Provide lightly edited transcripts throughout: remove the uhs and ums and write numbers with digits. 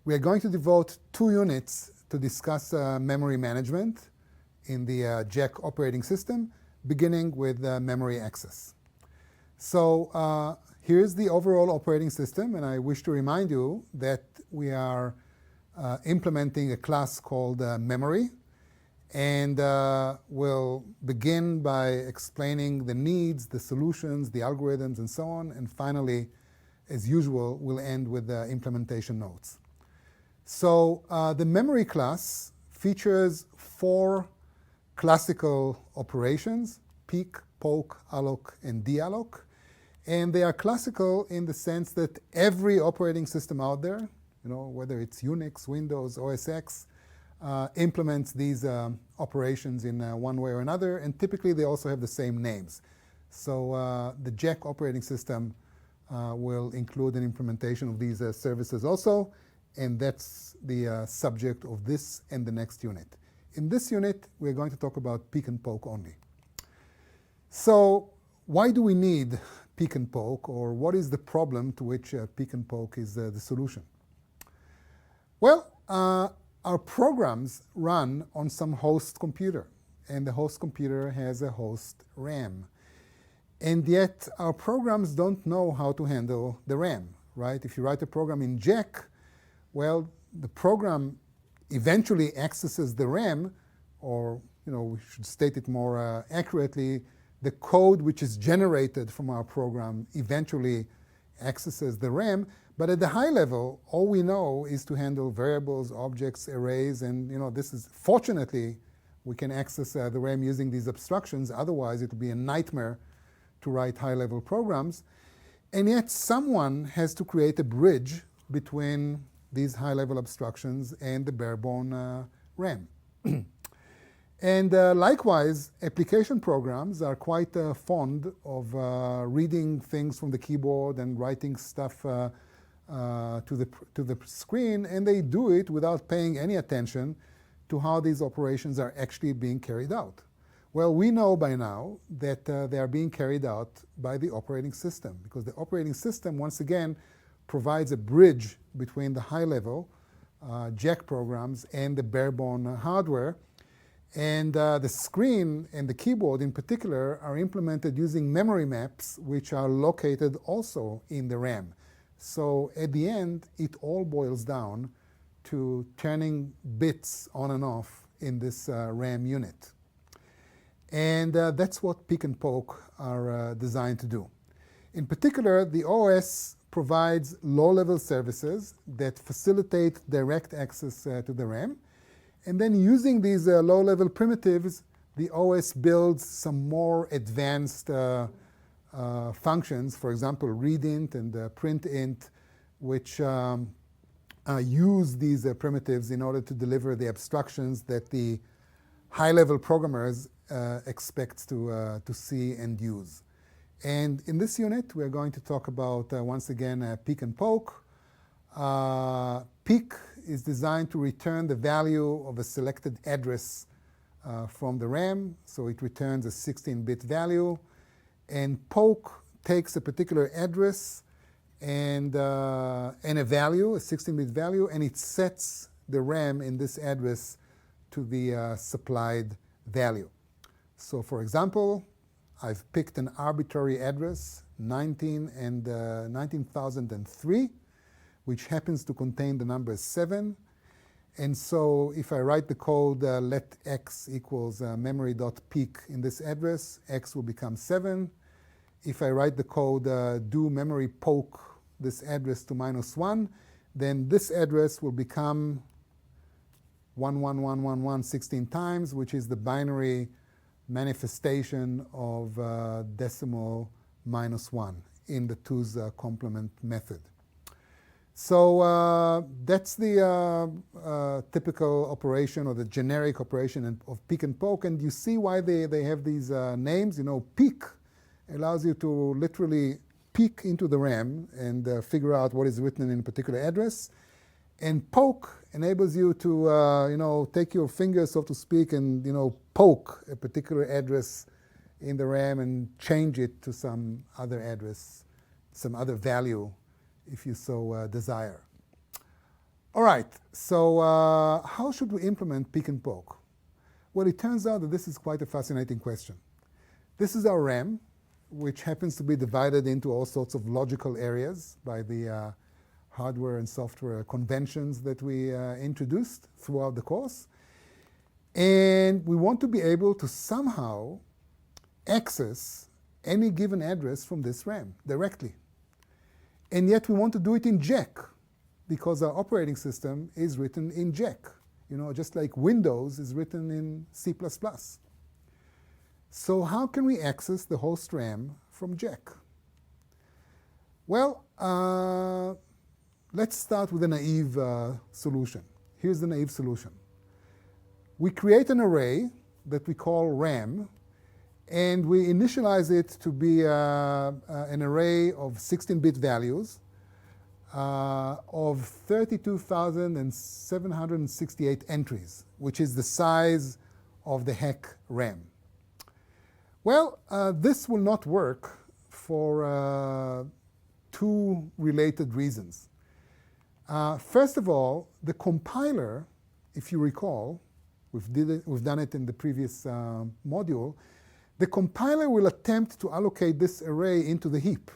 We are going to devote 2 units to discuss memory management in the Jack operating system, beginning with memory access. So here's the overall operating system, and I wish to remind you that we are implementing a class called memory, and we'll begin by explaining the needs, the solutions, the algorithms, and so on, and finally, as usual, we'll end with the implementation notes. So the memory class features 4 classical operations: peek, poke, alloc, and dealloc. And they are classical in the sense that every operating system out there, whether it's Unix, Windows, OS X, implements these operations in one way or another, and typically they also have the same names. So the Jack operating system will include an implementation of these services also, and that's the subject of this and the next unit. In this unit, we're going to talk about peek and poke only. So why do we need peek and poke, or what is the problem to which peek and poke is the solution? Well, our programs run on some host computer, and the host computer has a host RAM. And yet our programs don't know how to handle the RAM, right? If you write a program in Jack, well, the program eventually accesses the RAM, or we should state it more accurately, the code which is generated from our program eventually accesses the RAM. But at the high level, all we know is to handle variables, objects, arrays, and this is, fortunately, we can access the RAM using these abstractions. Otherwise, it would be a nightmare to write high-level programs. And yet someone has to create a bridge between these high-level abstractions and the bare-bone RAM. And likewise, application programs are quite fond of reading things from the keyboard and writing stuff to the screen, and they do it without paying any attention to how these operations are actually being carried out. Well, we know by now that they are being carried out by the operating system, because the operating system, once again, provides a bridge between the high-level Jack programs and the bare-bone hardware. And the screen and the keyboard in particular are implemented using memory maps, which are located also in the RAM. So at the end, it all boils down to turning bits on and off in this RAM unit. And that's what peek and poke are designed to do. In particular, the OS provides low-level services that facilitate direct access to the RAM. And then using these low-level primitives, the OS builds some more advanced functions, for example, readint and printint, which use these primitives in order to deliver the abstractions that the high-level programmers expect to see and use. And in this unit, we're going to talk about, once again, peek and poke. Peek is designed to return the value of a selected address from the RAM, so it returns a 16-bit value. And poke takes a particular address and a value, a 16-bit value, and it sets the RAM in this address to the supplied value. So for example, I've picked an arbitrary address, 19,003, which happens to contain the number 7. And so if I write the code let x equals memory.peek in this address, x will become 7. If I write the code do memory poke this address to -1, then this address will become 11111 16 times, which is the binary manifestation of decimal -1 in the 2's complement method. So that's the typical operation, or the generic operation of peek and poke. And you see why they have these names. Peek allows you to literally peek into the RAM and figure out what is written in a particular address. And poke enables you to take your fingers, so to speak, and poke a particular address in the RAM and change it to some other address, some other value, if you so desire. All right, so how should we implement pick and poke? Well, it turns out that this is quite a fascinating question. This is our RAM, which happens to be divided into all sorts of logical areas by the hardware and software conventions that we introduced throughout the course. And we want to be able to somehow access any given address from this RAM directly. And yet we want to do it in Jack, because our operating system is written in Jack, just like Windows is written in C++. So how can we access the host RAM from Jack? Well, let's start with a naive solution. Here's the naive solution. We create an array that we call RAM, and we initialize it to be an array of 16-bit values of 32,768 entries, which is the size of the heck RAM. Well, this will not work for two related reasons. First of all, the compiler, if you recall, we've done it in the previous module, the compiler will attempt to allocate this array into the heap,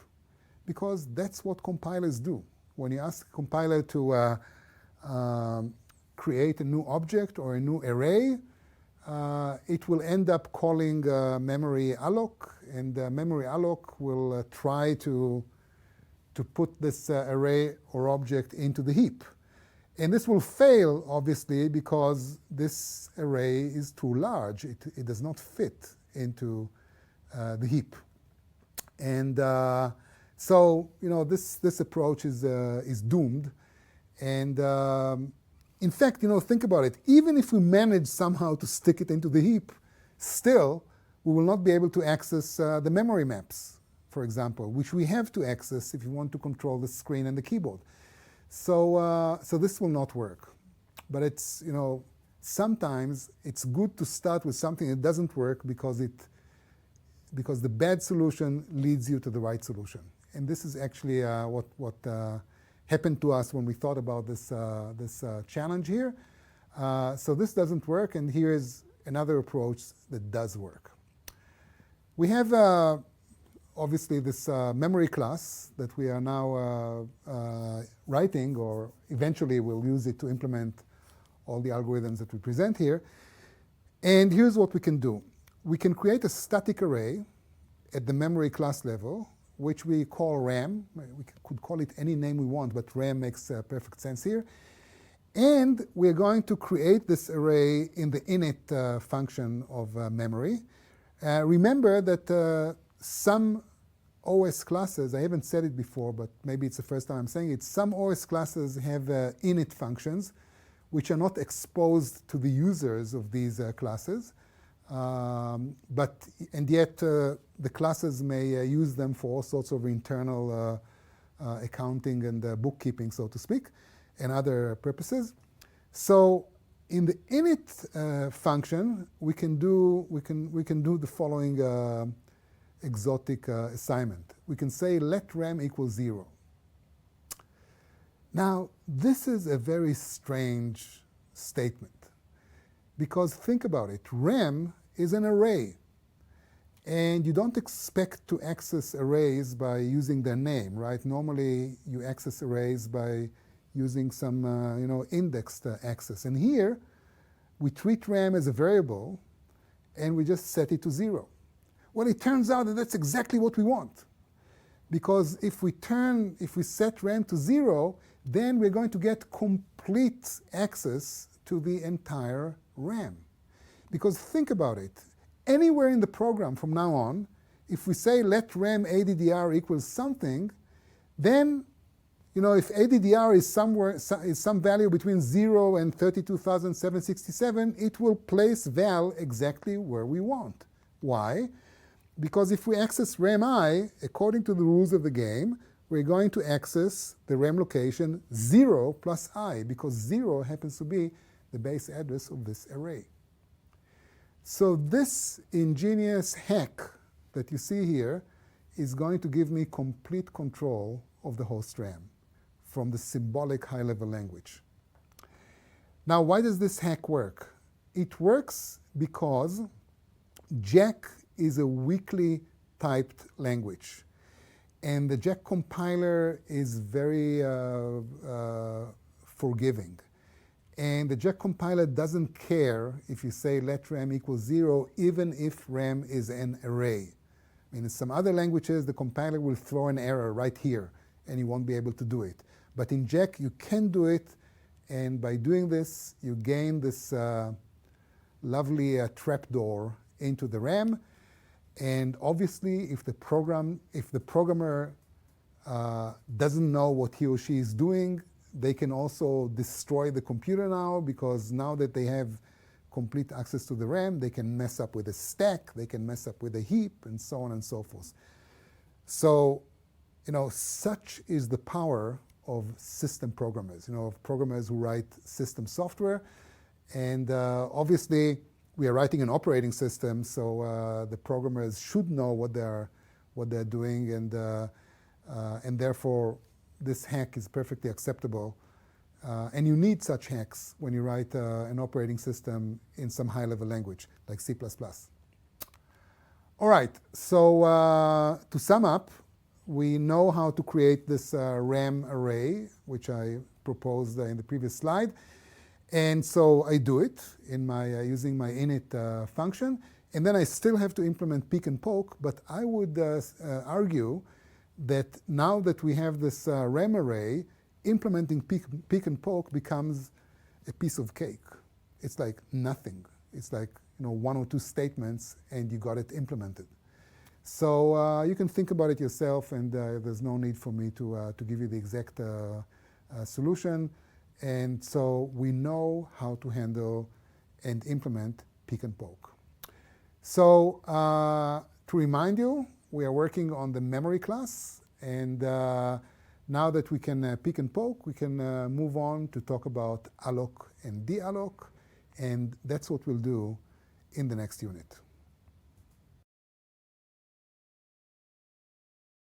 because that's what compilers do. When you ask the compiler to create a new object or a new array, it will end up calling memory alloc, and memory alloc will try to put this array or object into the heap. And this will fail, obviously, because this array is too large. It does not fit into the heap. And so, this approach is doomed. And in fact, think about it. Even if we manage somehow to stick it into the heap, still, we will not be able to access the memory maps, for example, which we have to access if you want to control the screen and the keyboard. So this will not work. But it's, sometimes it's good to start with something that doesn't work because the bad solution leads you to the right solution. And this is actually what happened to us when we thought about this challenge here. So this doesn't work, and here is another approach that does work. We have obviously this memory class that we are now writing, or eventually we'll use it to implement all the algorithms that we present here. And here's what we can do. We can create a static array at the memory class level, which we call RAM. We could call it any name we want, but RAM makes perfect sense here. And we're going to create this array in the init function of memory. Remember that some OS classes, I haven't said it before, but maybe it's the first time I'm saying it, some OS classes have init functions, which are not exposed to the users of these classes. And yet the classes may use them for all sorts of internal accounting and bookkeeping, so to speak, and other purposes. So in the init function, we can do the following exotic assignment. We can say let RAM equal 0. Now, this is a very strange statement, because think about it. RAM is an array, and you don't expect to access arrays by using their name, right? Normally, you access arrays by using some indexed access. And here, we treat RAM as a variable, and we just set it to 0. Well, it turns out that that's exactly what we want, because if we set RAM to 0, then we're going to get complete access to the entire RAM. Because think about it. Anywhere in the program from now on, if we say let RAM ADDR equals something, then if ADDR is some value between 0 and 32,767, it will place val exactly where we want. Why? Because if we access RAM I, according to the rules of the game, we're going to access the RAM location 0 plus I, because 0 happens to be the base address of this array. So this ingenious hack that you see here is going to give me complete control of the host RAM from the symbolic high-level language. Now, why does this hack work? It works because Jack is a weakly typed language. And the Jack compiler is very forgiving. And the Jack compiler doesn't care if you say let RAM equals 0, even if RAM is an array. I mean, in some other languages, the compiler will throw an error right here, and you won't be able to do it. But in Jack, you can do it, and by doing this, you gain this lovely trapdoor into the RAM. And obviously, if the programmer doesn't know what he or she is doing, they can also destroy the computer now, because now that they have complete access to the RAM, they can mess up with a stack, they can mess up with a heap, and so on and so forth. So, such is the power of system programmers, of programmers who write system software. And obviously, we are writing an operating system, so the programmers should know what they're doing, and therefore this hack is perfectly acceptable. And you need such hacks when you write an operating system in some high-level language like C++. All right, so to sum up, we know how to create this RAM array, which I proposed in the previous slide. And so I do it in using my init function. And then I still have to implement peek and poke, but I would argue that now that we have this RAM array, implementing peek and poke becomes a piece of cake. It's like nothing. It's like 1 or 2 statements, and you got it implemented. So you can think about it yourself, and there's no need for me to give you the exact solution. And so we know how to handle and implement peek and poke. So to remind you, we are working on the memory class, and now that we can peek and poke, we can move on to talk about alloc and dealloc, and that's what we'll do in the next unit.